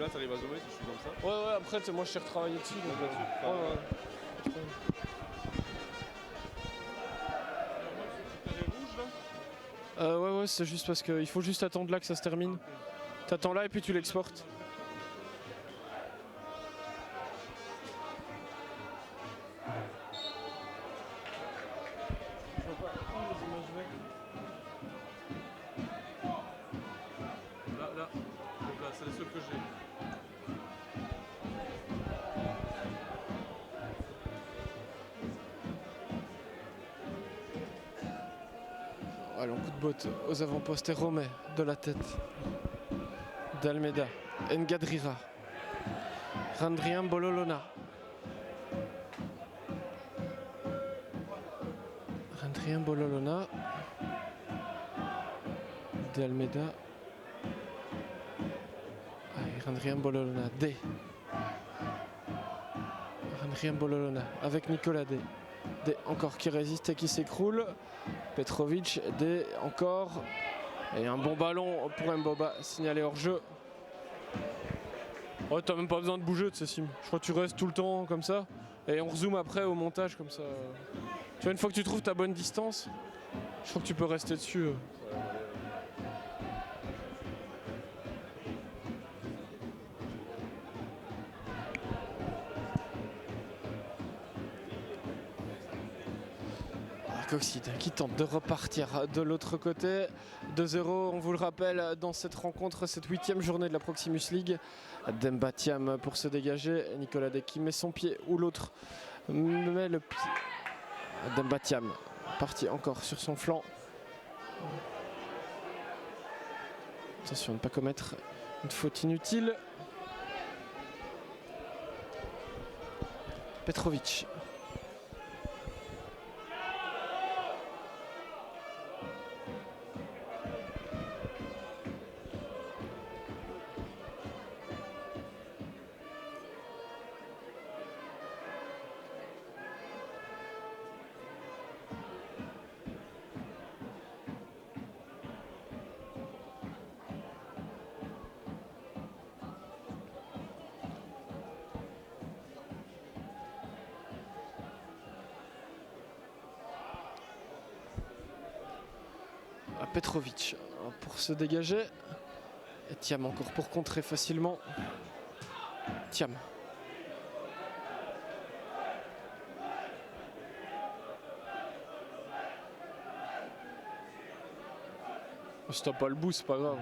là, t'arrives à zoomer si je suis comme ça. Ouais, après, moi je t'ai retravaillé dessus. Donc, ouais. Ouais, c'est juste parce qu'il faut juste attendre là que ça se termine. T'attends là et puis tu l'exportes. Là, c'est les seuls que j'ai. Voilà, un coup de botte aux avant-postes et Romé de la tête. D'Almeida, Ngadrira, Randrian Bololona. Randrian Bololona. D'Almeida. Randrian Bololona. D. Randrian Bololona avec Nicolas D. D encore qui résiste et qui s'écroule. Petrovic, D encore. Et un bon ballon pour Mboba, signalé hors jeu. Ouais, t'as même pas besoin de bouger de ces sims. Je crois que tu restes tout le temps comme ça. Et on rezoome après au montage comme ça. Tu vois, une fois que tu trouves ta bonne distance, je crois que tu peux rester dessus. Coxide qui tente de repartir de l'autre côté. 2-0, on vous le rappelle, dans cette rencontre, cette 8e journée de la Proximus League. Demba Thiam pour se dégager. Nicolas Dec qui met son pied ou l'autre met le pied. Demba Thiam parti encore sur son flanc. Attention à ne pas commettre une faute inutile. Petrovic. Petrovic pour se dégager. Et Thiam encore pour contrer facilement. Thiam. Si t'as pas le bout, c'est pas grave.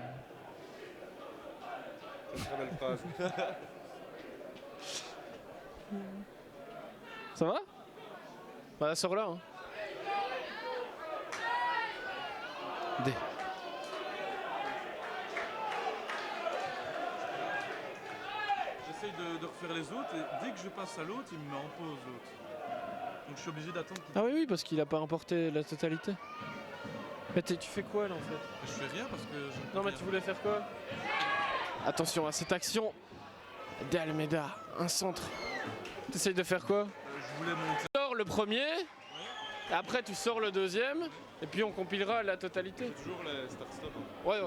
Très belle phrase. Ça va? Bah, sors là. Hein. D. J'essaye de refaire les autres et dès que je passe à l'autre, il me met en pause l'autre. Donc je suis obligé d'attendre qu'il... Ah oui, parce qu'il a pas importé la totalité. Mais tu fais quoi là en fait? Je fais rien parce que... Non mais tu voulais faire quoi? Attention à cette action d'Almeida, un centre. T'essayes de faire quoi? Je voulais monter... Tu sors le premier, après tu sors le deuxième, et puis on compilera la totalité. C'est toujours les start-stop. Hein. Ouais.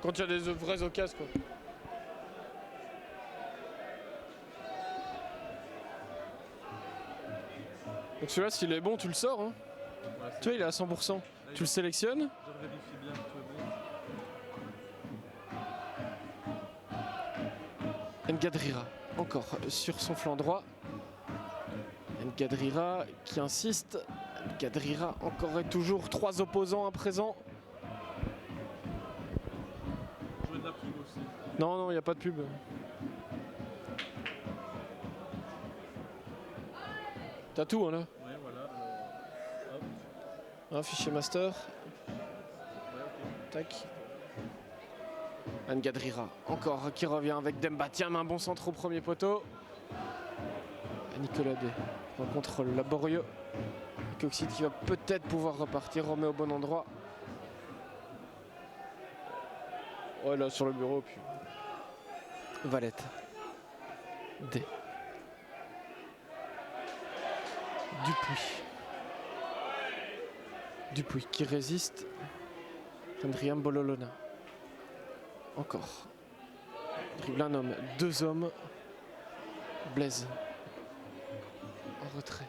Quand il y a des vraies occasions quoi. Donc celui-là, s'il est bon, tu le sors. Hein. Ouais, tu vois, il est à 100%. Là, tu le sélectionnes. Je vérifie bien que tout est bon. Ngadrira, encore sur son flanc droit. Ngadrira qui insiste. Ngadrira, encore et toujours 3 opposants à présent. Jouer de la pub aussi. Non, il n'y a pas de pub. T'as tout, hein, là? Ouais, voilà. Hop. Un fichier master. Ouais, ok. Tac. Ngadrira, encore qui revient avec Demba Thiam, un bon centre au premier poteau. Nicolas D. Un contrôle laborieux. Coxide qui va peut-être pouvoir repartir, remet au bon endroit. Ouais, là sur le bureau, puis. Valette. D. Dupuis qui résiste. Randrian Bololona. Encore. Dribble un homme, 2 hommes. Blaise. En retrait.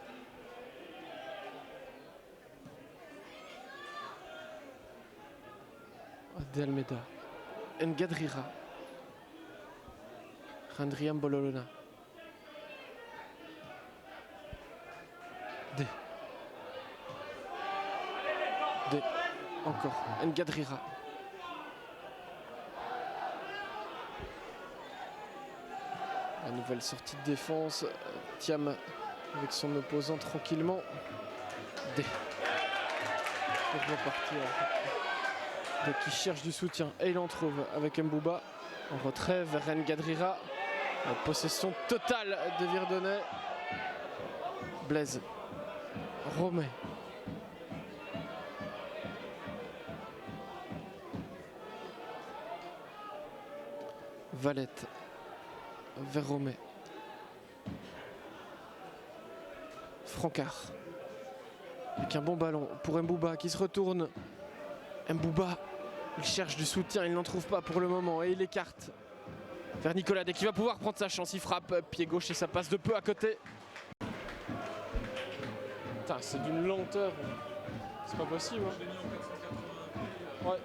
De Almeida. Ngadrira. Randrian Bololona. D. Encore. Ngadrira. La nouvelle sortie de défense. Thiam avec son opposant tranquillement. D. Pour repartir. D qui cherche du soutien. Et il en trouve avec Mbouba. En retrait vers Ngadrira. La possession totale de Virdonnet. Blaise. Romé. Valette. Vers Romé. Francard. Avec un bon ballon pour Mbouba qui se retourne. Mbouba, il cherche du soutien, il n'en trouve pas pour le moment et il écarte vers Nicolas dès qu'il va pouvoir prendre sa chance. Il frappe pied gauche et ça passe de peu à côté. Putain, c'est d'une lenteur. C'est pas possible. Hein. Je l'ai mis en 480p. Ouais.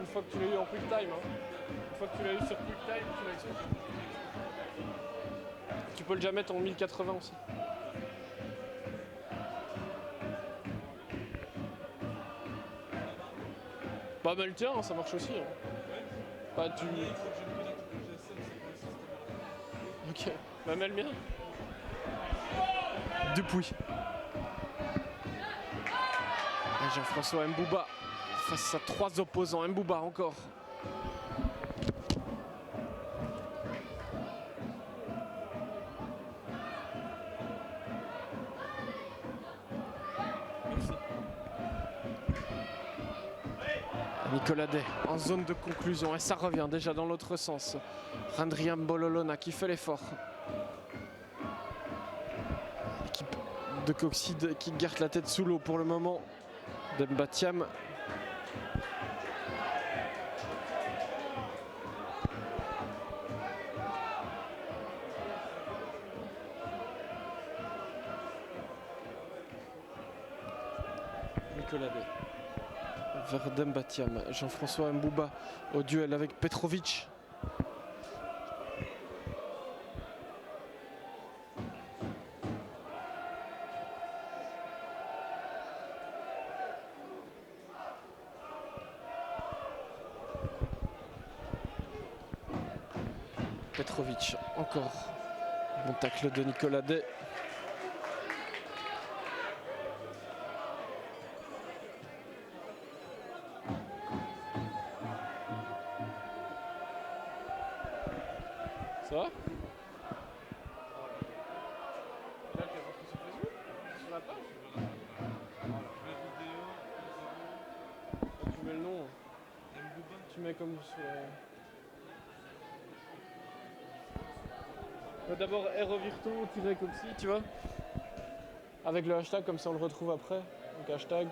Une fois que tu l'as eu en quick time. Hein. Une fois que tu l'as eu sur quick time, tu l'as eu. Tu peux le déjà mettre en 1080 aussi. Bah mais le tien, hein, ça marche aussi. Hein. Bah tu... Il faut que je me connecte au GSM, c'est pas Ok, bah mets le mien. Dupuis. Et Jean-François Mbouba face à 3 opposants. Mbouba encore. Nicolas Day en zone de conclusion et ça revient déjà dans l'autre sens. Randrian Bololona qui fait l'effort. L'équipe de Coxide qui garde la tête sous l'eau pour le moment. Demba Thiam. Nicolas Day. Vers Demba Thiam. Jean-François Mbouba au duel avec Petrovic. Petrovic encore. Bon tacle de Nicolas Day. Ça va? Là, tu as sur Facebook? Sur la page? Tu mets le nom. Tu mets comme sur d'abord Virto-Coxy, tu vois? Avec le hashtag, comme ça on le retrouve après. Donc hashtag.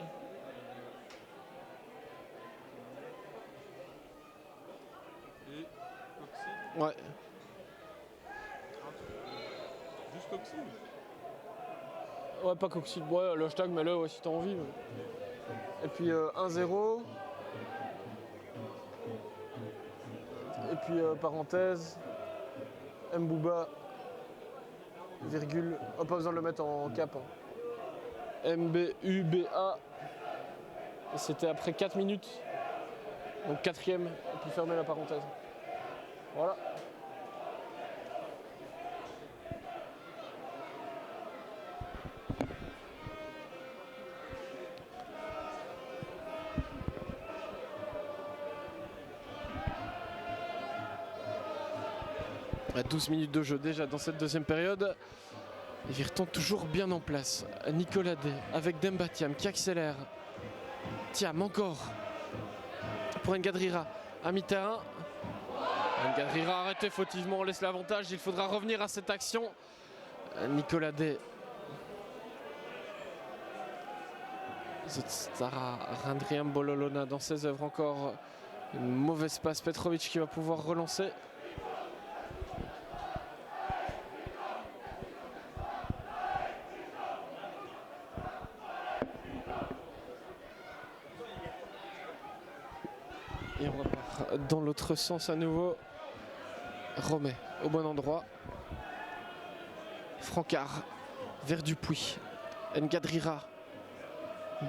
Et Coxide. Ouais. Juste Coxide. Ouais, pas Coxy. Ouais, le hashtag, mets-le ouais, si t'as envie. Et puis 1-0. Et puis parenthèse. Mbouba. Virgule. Oh, pas besoin de le mettre en cap. Hein. MBUBA. Et c'était après 4 minutes. Donc 4e. Et puis fermer la parenthèse. Voilà. À 12 minutes de jeu déjà dans cette deuxième période. Et Virton toujours bien en place. Nicolas Day avec Demba Thiam qui accélère. Thiam encore. Pour Ngadrira à mi-terrain. Ngadrira arrêté fautivement, on laisse l'avantage. Il faudra revenir à cette action. Nicolas Day. Zotstara Randrian Bololona dans ses œuvres encore. Une mauvaise passe. Petrovic qui va pouvoir relancer. Et on repart dans l'autre sens à nouveau. Romé au bon endroit. Francard vers Dupuis. Ngadrira.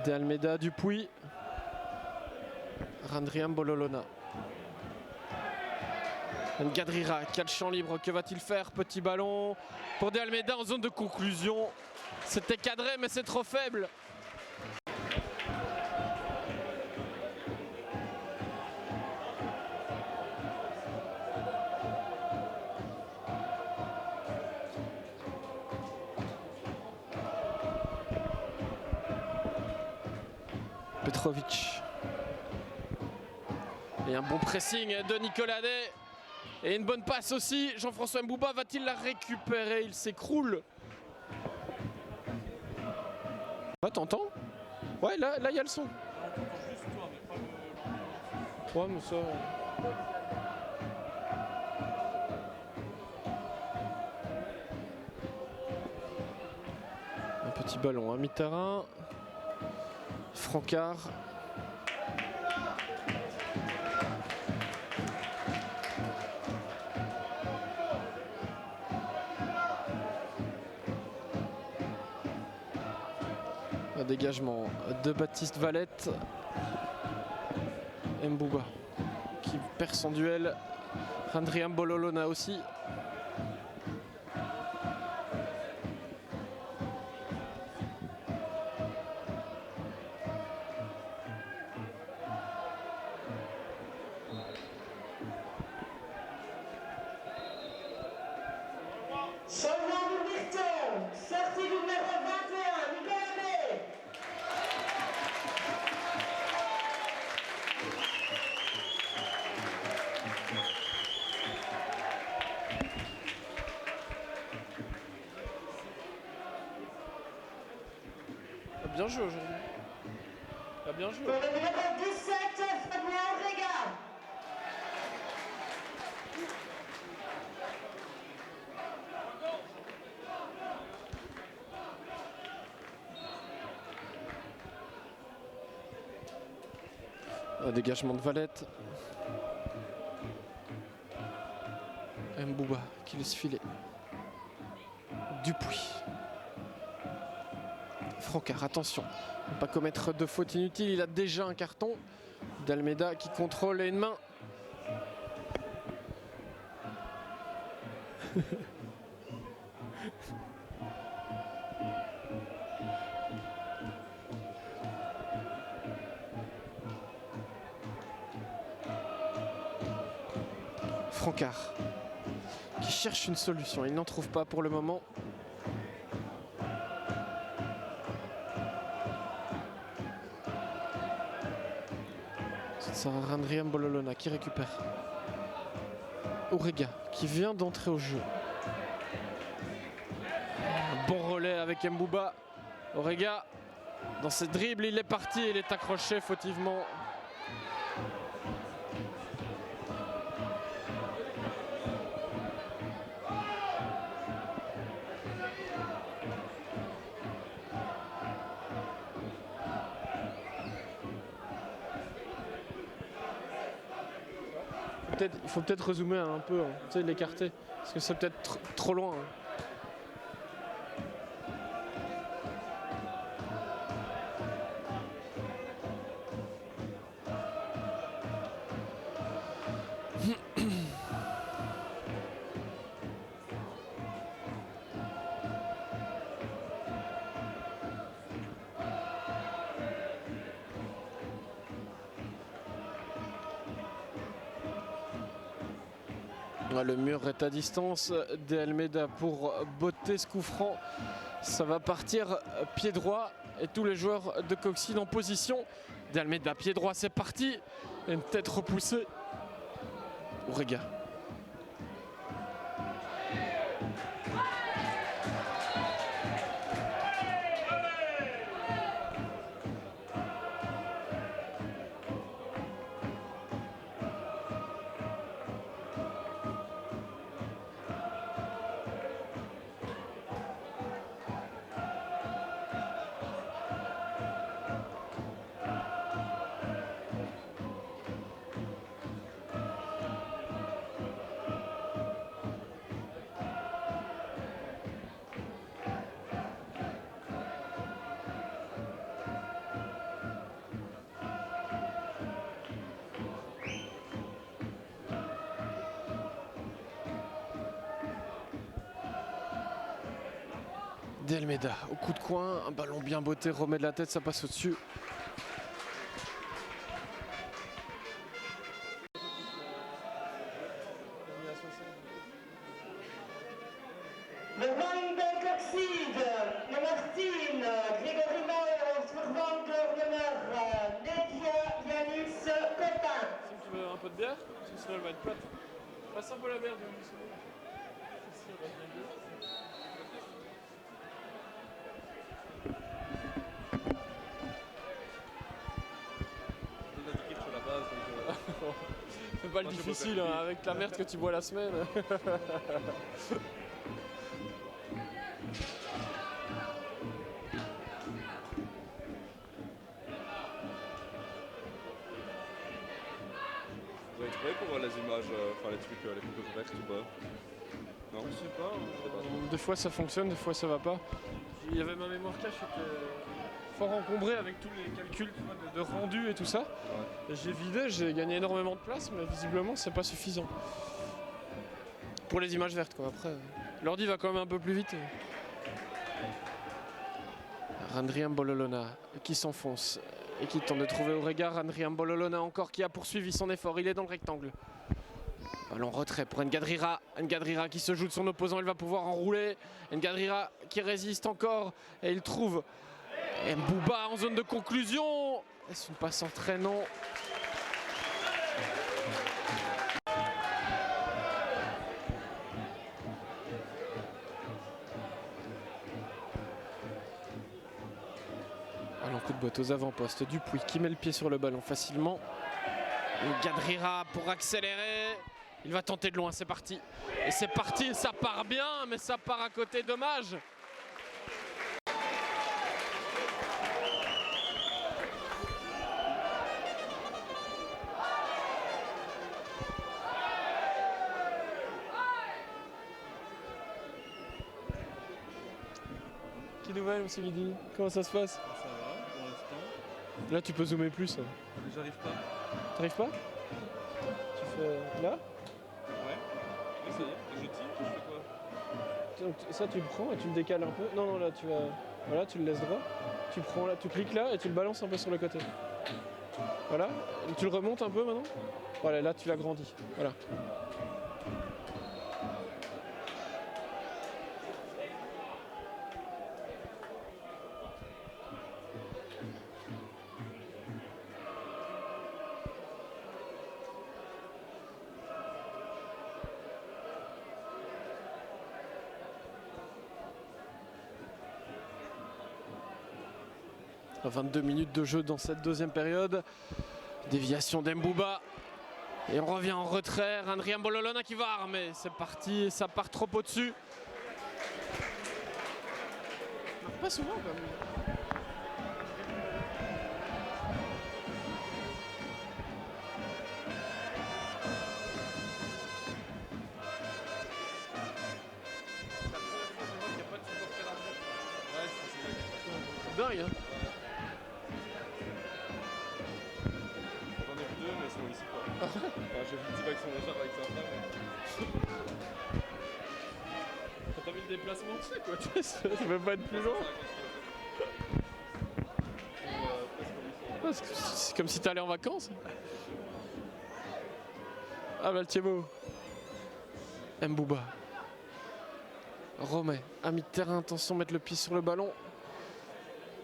De Almeida, Dupuis. Randrian Bololona. Ngadrira qui a le champ libre. Que va-t-il faire? Petit ballon pour De Almeida en zone de conclusion. C'était cadré mais c'est trop faible. Petrovic. Et un bon pressing de Nicolas Day. Et une bonne passe aussi. Jean-François Mbouba va-t-il la récupérer? Il s'écroule. Ah, t'entends? Ouais, là, il y a le son. Ouais, mais ça... Un petit ballon à mi-terrain. Francard. Un dégagement de Baptiste Valette. Mbouba qui perd son duel. Randrian Bololona aussi. Changement de Virton, sortie du numéro 21, Nicolas Day. Bien joué aujourd'hui. Bien joué. Pour le numéro 17, Fabien Orega. Un dégagement de Valette. Mbouba qui laisse filer. Dupuis. Francard, attention. Ne pas commettre de faute inutile. Il a déjà un carton. D'Almeida qui contrôle et une main. Francard qui cherche une solution. Il n'en trouve pas pour le moment. C'est Randrian Bololona qui récupère. Orega qui vient d'entrer au jeu. Un bon relais avec Mbouba. Orega dans ses dribbles, il est parti, il est accroché fautivement. Il faut peut-être rezoomer un peu, hein, tu sais, l'écarter, parce que c'est peut-être trop loin. Hein. Le mur est à distance. De Almeida pour botter ce coup franc. Ça va partir pied droit et tous les joueurs de Coxine en position. De Almeida pied droit, c'est parti. Une tête repoussée. Orega. De Almeida au coup de coin, un ballon bien botté, remet de la tête, ça passe au-dessus. Le Weinberg-Oxide, le Martin, Grégory Mauer, Vervanger, Nummer, Nedia, Yanis, Cotin. Tu veux un peu de bière? Parce que sinon elle va être plate. Passe un peu la bière de sur la base, donc, c'est pas le moi, je difficile peux faire hein, avec la merde que tu bois la semaine. Vous avez trouvé pour les images, enfin les trucs, les photos vertes ou pas? Non? je sais pas. Des fois ça fonctionne, des fois ça va pas. Il y avait ma mémoire cache qui était fort encombrée avec tous les calculs tu vois, de rendu et tout ça. Ouais. Et j'ai vidé, j'ai gagné énormément de place, mais visiblement c'est pas suffisant. Pour les images vertes quoi. Après, l'ordi va quand même un peu plus vite. Randrian Bololona qui s'enfonce et qui tente de trouver Aurega. Randrian Bololona encore qui a poursuivi son effort, il est dans le rectangle. Ballon retrait pour Ngadrira. Ngadrira qui se joue de son opposant, il va pouvoir enrouler. Ngadrira qui résiste encore et il trouve Mbouba en zone de conclusion. Est-ce une passe entraînant? Allons, coup de botte aux avant-postes. Dupuis qui met le pied sur le ballon facilement. Ngadrira pour accélérer. Il va tenter de loin, c'est parti. Et c'est parti, ça part bien, mais ça part à côté, dommage. Qui nouvelle, monsieur Guidi? Comment ça se passe? Ça va pour l'instant. Là, tu peux zoomer plus. Mais j'arrive pas. T'arrives pas? Tu fais là? Ouais. Et ça y est. Et je tire, je fais quoi? Donc, ça, tu le prends et tu le décales un peu. Non, non, là, tu vas. Voilà, tu le laisses droit. Tu prends là, tu cliques là et tu le balances un peu sur le côté. Voilà. Et tu le remontes un peu maintenant. Voilà, là, tu l'agrandis. Voilà. À 22 minutes de jeu dans cette deuxième période. Déviation d'Mbouba. Et on revient en retrait. Randrian Bololona qui va armer. C'est parti, ça part trop au-dessus. Pas souvent quand même. C'est dingue hein. J'en ai vu deux, mais ils sont ici quoi. Enfin, j'ai vu le type avec son char avec sa femme. T'as vu le déplacement, tu sais quoi, ça peut pas être plus long. C'est comme si t'allais en vacances. Ah bah le Thiébo. Mbouba. Romet à mi-terrain, attention mettre le pied sur le ballon.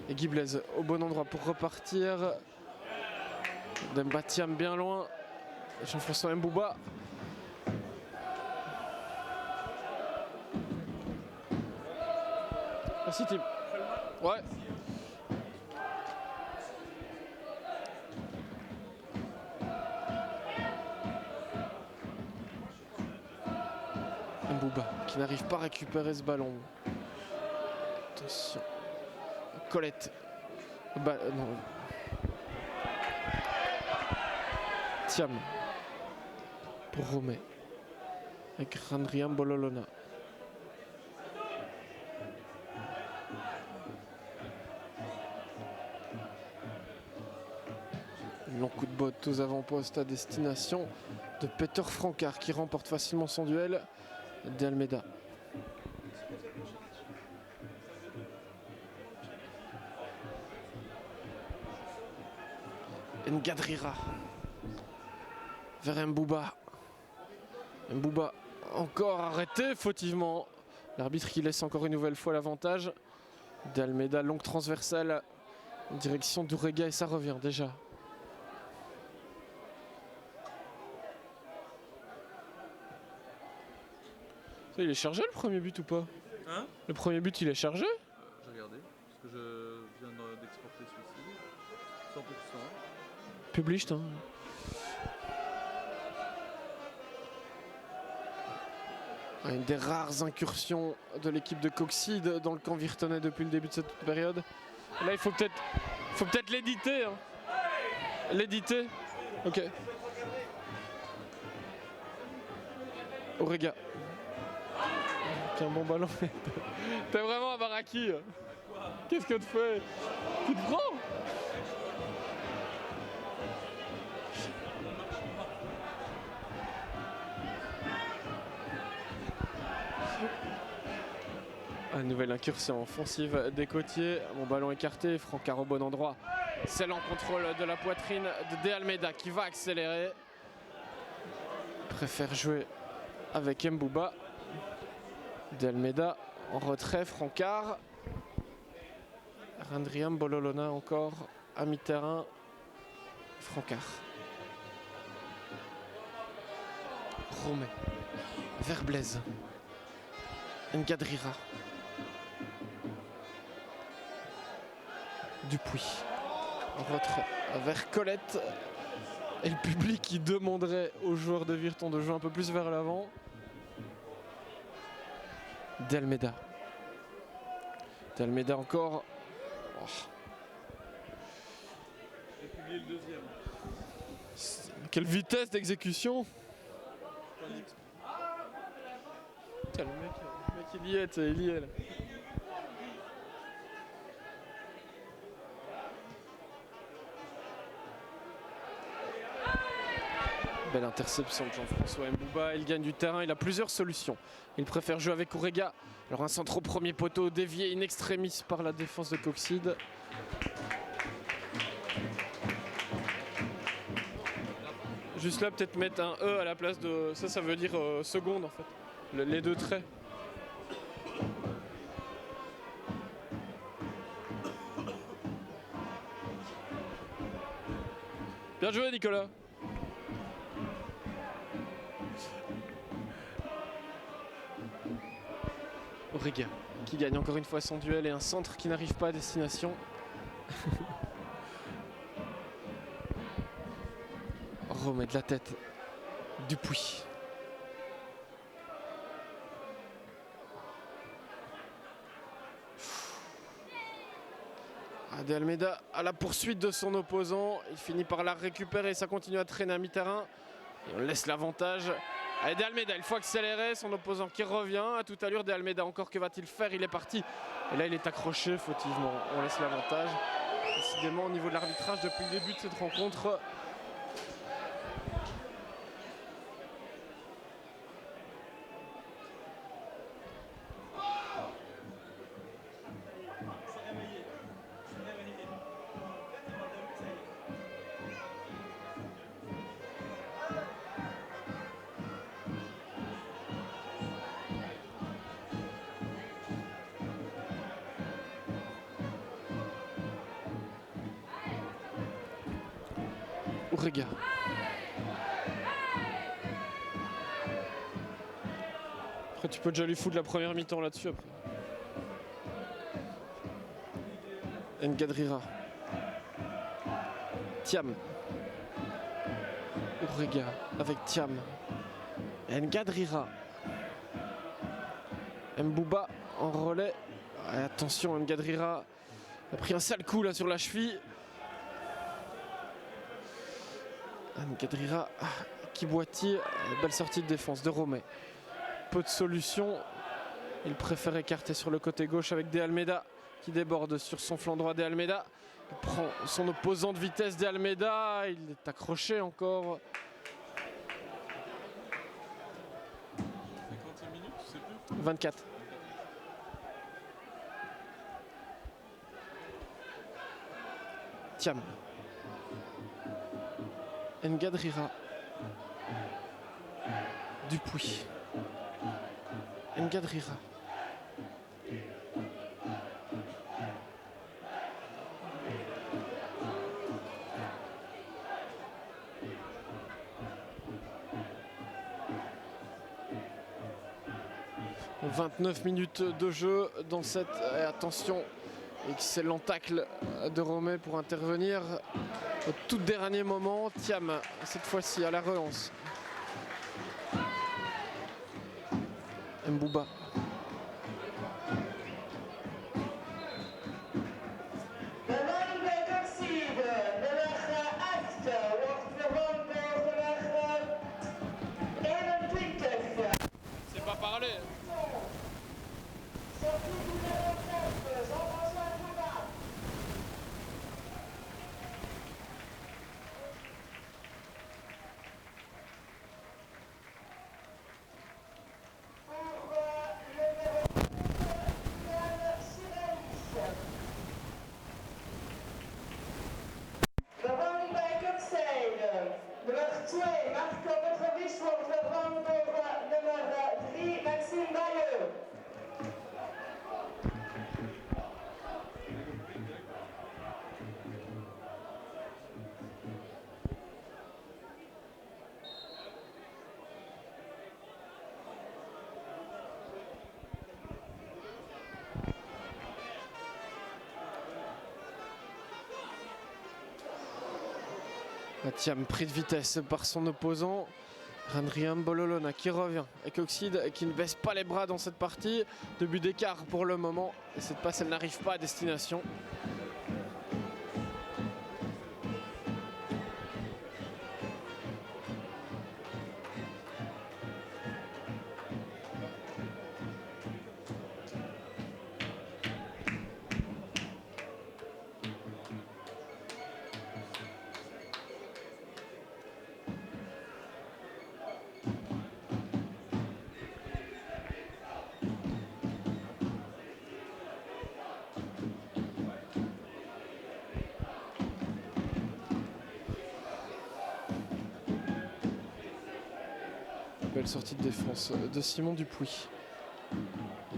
Et Guy Blaise au bon endroit pour repartir. Dembatiam bien loin. Jean-François Mbouba. Merci Tim. Ouais. Mbouba qui n'arrive pas à récupérer ce ballon. Attention. Colette. Non. Thiam. Pour Romet. Avec Randrian Bololona. Long coup de botte aux avant-postes à destination de Peter Francard qui remporte facilement son duel d'Almeida. Ngadrira vers Mbouba. Mbouba encore arrêté fautivement. L'arbitre qui laisse encore une nouvelle fois l'avantage. De Almeida, longue transversale en direction d'Urega et ça revient déjà. Ça, il est chargé le premier but ou pas? Hein? Le premier but il est chargé? J'ai regardé, parce que je viens d'exporter celui-ci. 100%. Published, hein. Une des rares incursions de l'équipe de Coxide dans le camp virtonais depuis le début de cette période. Là, il faut peut-être l'éditer. Hein. L'éditer. Ok. Orega. Quel bon ballon. T'es vraiment un baraki. Qu'est-ce que tu fais? Tu te prends? Une nouvelle incursion offensive des côtiers. Mon ballon écarté, Francard au bon endroit. C'est en contrôle de la poitrine de De Almeida qui va accélérer. Préfère jouer avec Mbouba. De Almeida en retrait, Francard. Randriam Bololona encore à mi-terrain. Francard. Romé. Vers Blaise. Ngadrira. Dupuis. En retrait vers Colette. Et le public qui demanderait aux joueurs de Virton de jouer un peu plus vers l'avant. De Almeida. De Almeida encore. Oh. J'ai publié le deuxième. Quelle vitesse d'exécution! Putain, le mec il y est, il y est là. Belle interception de Jean-François Mbouba, il gagne du terrain, il a plusieurs solutions. Il préfère jouer avec Orega. Alors un centre au premier poteau dévié in extremis par la défense de Coxide. Juste là peut-être mettre un E à la place de... Ça veut dire seconde en fait. Les deux traits. Bien joué Nicolas. Orega qui gagne encore une fois son duel et un centre qui n'arrive pas à destination. Remet de la tête. Dupuis. De Almeida à la poursuite de son opposant. Il finit par la récupérer. Ça continue à traîner à mi-terrain. Et on laisse l'avantage. Allez, De Almeida, il faut accélérer. Son opposant qui revient. À toute allure, De Almeida encore, que va-t-il faire? Il est parti. Et là, il est accroché fautivement. On laisse l'avantage. Décidément, au niveau de l'arbitrage, depuis le début de cette rencontre, Orega. Après, tu peux déjà lui foutre la première mi-temps là-dessus après. Ngadrira. Thiam. Orega avec Thiam. Ngadrira. Mbouba en relais. Et attention, Ngadrira a pris un sale coup là sur la cheville. Ngadrira qui boitille. Belle sortie de défense de Romé. Peu de solutions. Il préfère écarter sur le côté gauche avec De Almeida qui déborde sur son flanc droit. De Almeida il prend son opposant de vitesse. De Almeida, il est accroché encore. 50e minute, tu sais plus? 24. Thiam. Ngadrira. Dupuis. Ngadrira. « 29 minutes de jeu dans cette... attention, excellent tacle de Romé pour intervenir au tout dernier moment. Thiam, cette fois-ci, à la relance. Mbouba. De man bij Coxide, nummer 8, wordt gewonnen door nummer 21. C'est pas parlé. Sortie du numéro 4, Jean-François Mbouba. Pour le numéro 8, Yann Sirelis. Gewonnen bij Coxide. Nummer 2, Marco Petrovic wordt gewonnen door nummer 3, Maxime Bayeux. Thiam pris de vitesse par son opposant. Randrian Bololona qui revient. Et Coxide qui ne baisse pas les bras dans cette partie. 2 buts d'écart pour le moment. Et cette passe, elle n'arrive pas à destination. Belle sortie de défense de Simon Dupuis.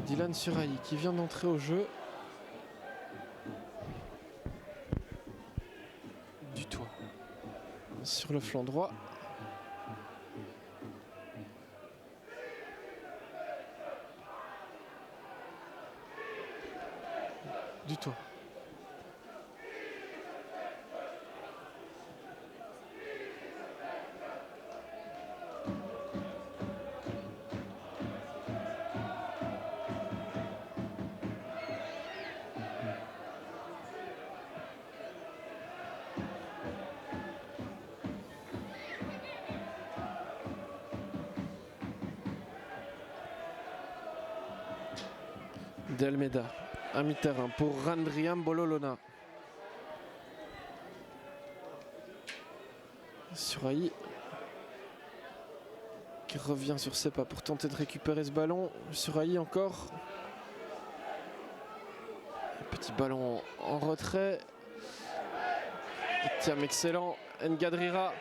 Dylan Suraï qui vient d'entrer au jeu. Du toit. Sur le flanc droit. Du toit. D'Almeida à mi-terrain pour Randrian Bololona. Suraï qui revient sur ses pas pour tenter de récupérer ce ballon. Suraï encore. Un petit ballon en retrait. Thiam excellent. Ngadrira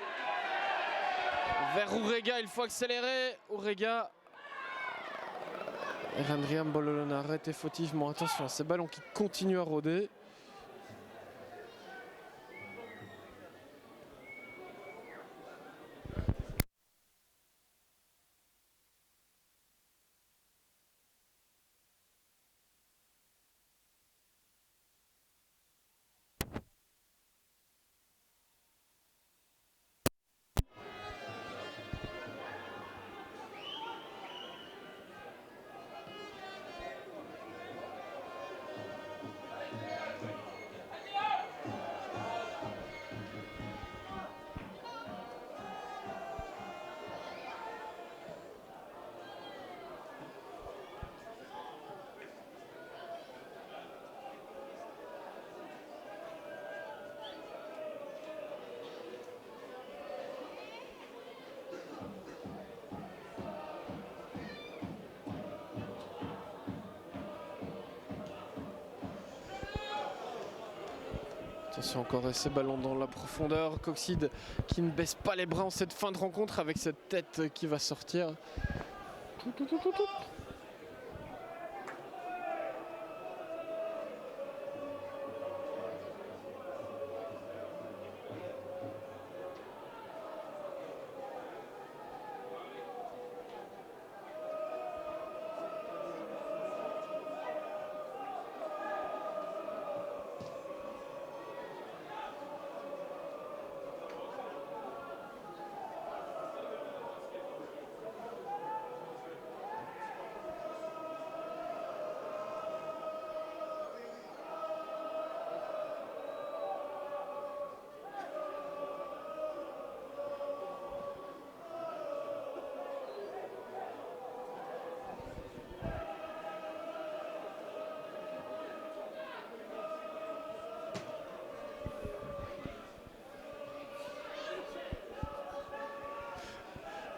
vers Ourega, il faut accélérer. Ourega. Randrian Bololona arrêté fautivement. Attention à ces ballons qui continuent à rôder. Attention encore ces ballons dans la profondeur. Coxide qui ne baisse pas les bras en cette fin de rencontre avec cette tête qui va sortir.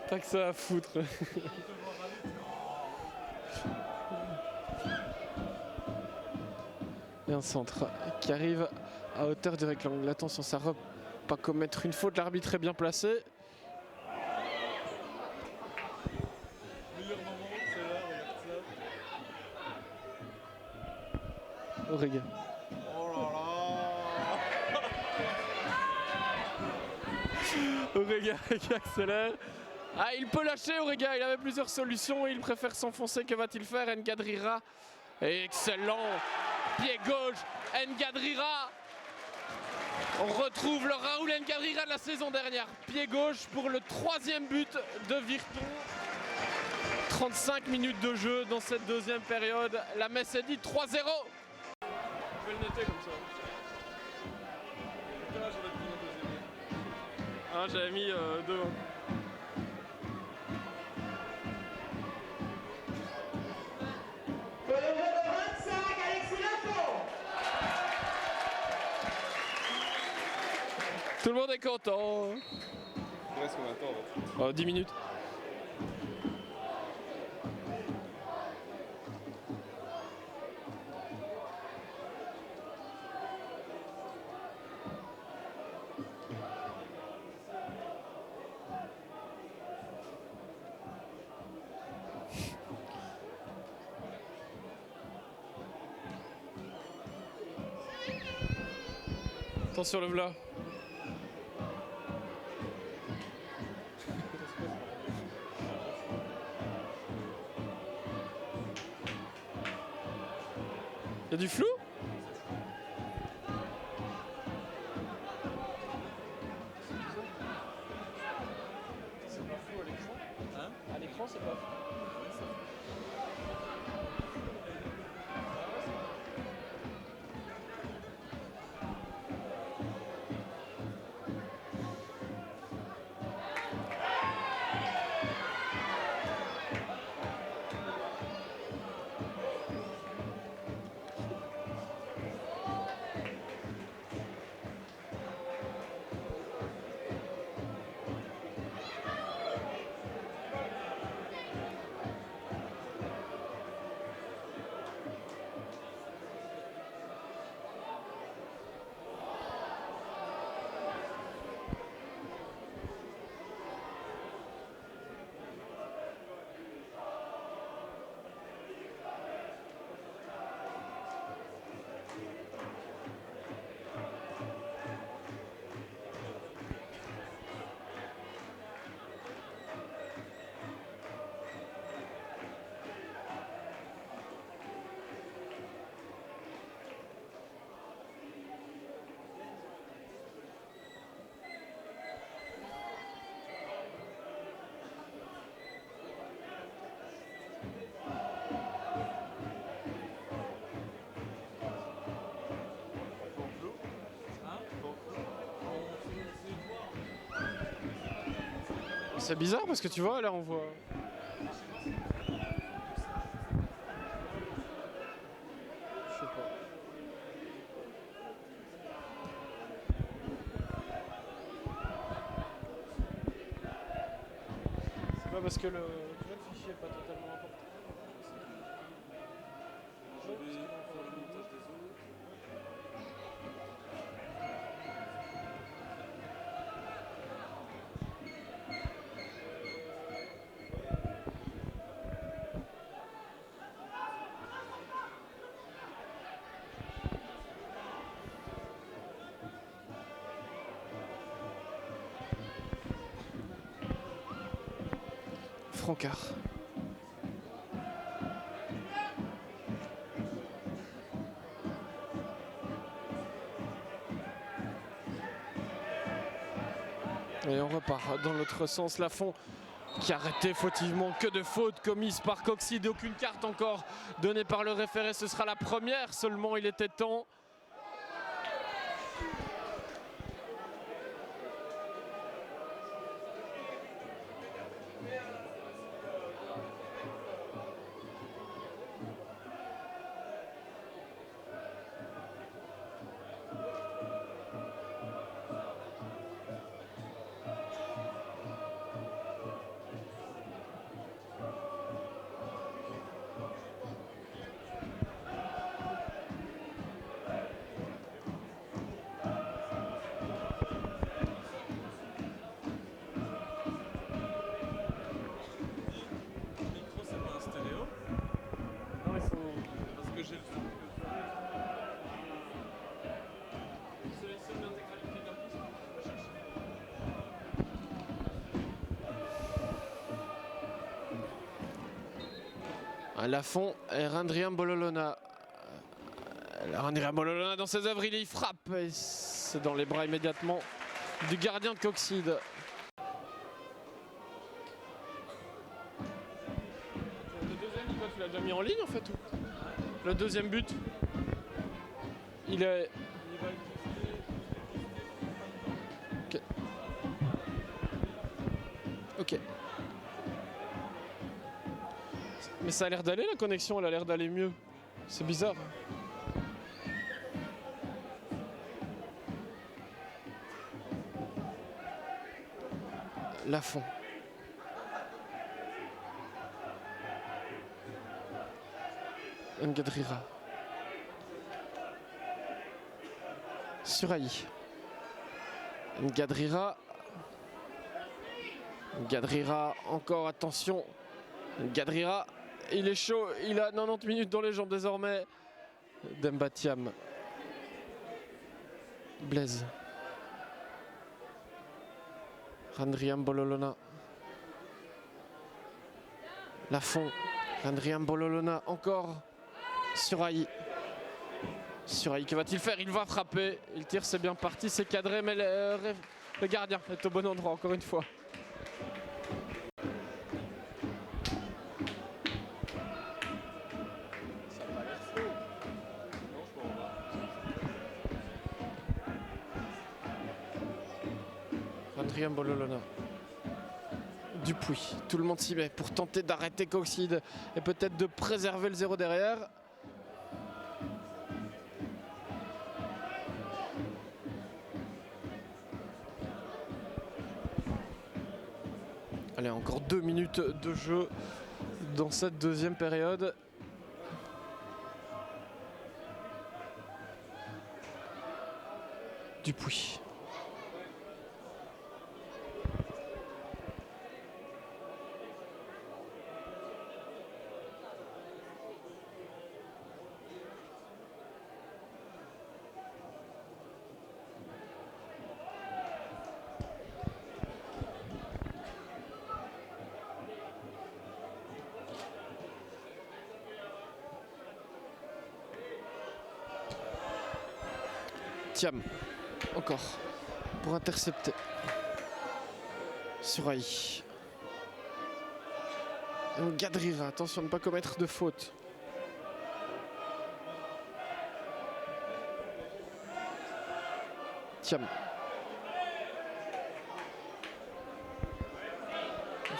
Pas que ça à foutre. Et un centre qui arrive à hauteur du rectangle. Attention, ça ne va pas commettre une faute. L'arbitre est bien placé. Meilleur moment, c'est là, regarde ça. Aurega. Oh là là. Aurega qui accélère. Ah, il peut lâcher Aurega, il avait plusieurs solutions, il préfère s'enfoncer. Que va-t-il faire? Ngadrira. Excellent pied gauche, Ngadrira. On retrouve le Raoul Ngadrira de la saison dernière. Pied gauche pour le 3e but de Virton. 35 minutes de jeu dans cette deuxième période. La messe est dit 3-0. Je vais le noter comme ça. Quel âge j'aurais pris dans le deuxième? J'avais mis 2. Pour le numéro 25, Alexis Lafont. Tout le monde est content. Il reste combien de temps là? 10 minutes. Attention le v'là. Il y a du flou? C'est pas flou à l'écran? Hein? À l'écran c'est pas flou. C'est bizarre parce que tu vois, là on voit. Je sais pas. C'est pas parce que le fichier est pas totalement important. Je vais faire le montage des autres. Francard. Et on repart dans l'autre sens. Lafont qui a arrêté fautivement, que de fautes commises par Coxide. Aucune carte encore donnée par le référé. Ce sera la première seulement, il était temps. Lafont et Randrian Bololona. Randrian Bololona dans ses œuvres, il y frappe. C'est dans les bras immédiatement du gardien de Coxide. Le deuxième, tu l'as déjà mis en ligne en fait. Le deuxième but, il est... Ok. Mais ça a l'air d'aller, la connexion, elle a l'air d'aller mieux. C'est bizarre. Lafont. Ngadrira. Suraï. Ngadrira. Ngadrira, encore attention. Ngadrira. Il est chaud, il a 90 minutes dans les jambes désormais. Demba Thiam. Blaise. Randrian Bololona. Lafont. Randrian Bololona encore. Suraï. Suraï, que va-t-il faire? Il va frapper. Il tire, c'est bien parti, c'est cadré, mais le gardien est au bon endroit encore une fois. Randrian Bololona. Dupuis, tout le monde s'y met pour tenter d'arrêter Coxide et peut-être de préserver le 0 derrière. Allez, encore 2 minutes de jeu dans cette deuxième période. Dupuis. Thiam, encore, pour intercepter. Suraï. Ngadrira, attention de ne pas commettre de faute. Thiam.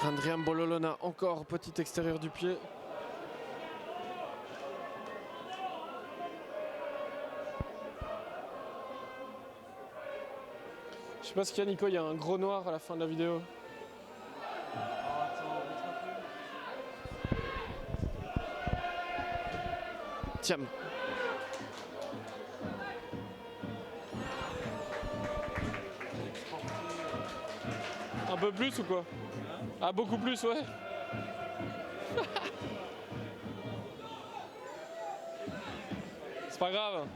Randrian Bololona, encore petit extérieur du pied. Je sais pas ce qu'il y a, Nico, il y a un gros noir à la fin de la vidéo. Thiam. Un peu plus ou quoi? Ah, beaucoup plus, ouais. C'est pas grave.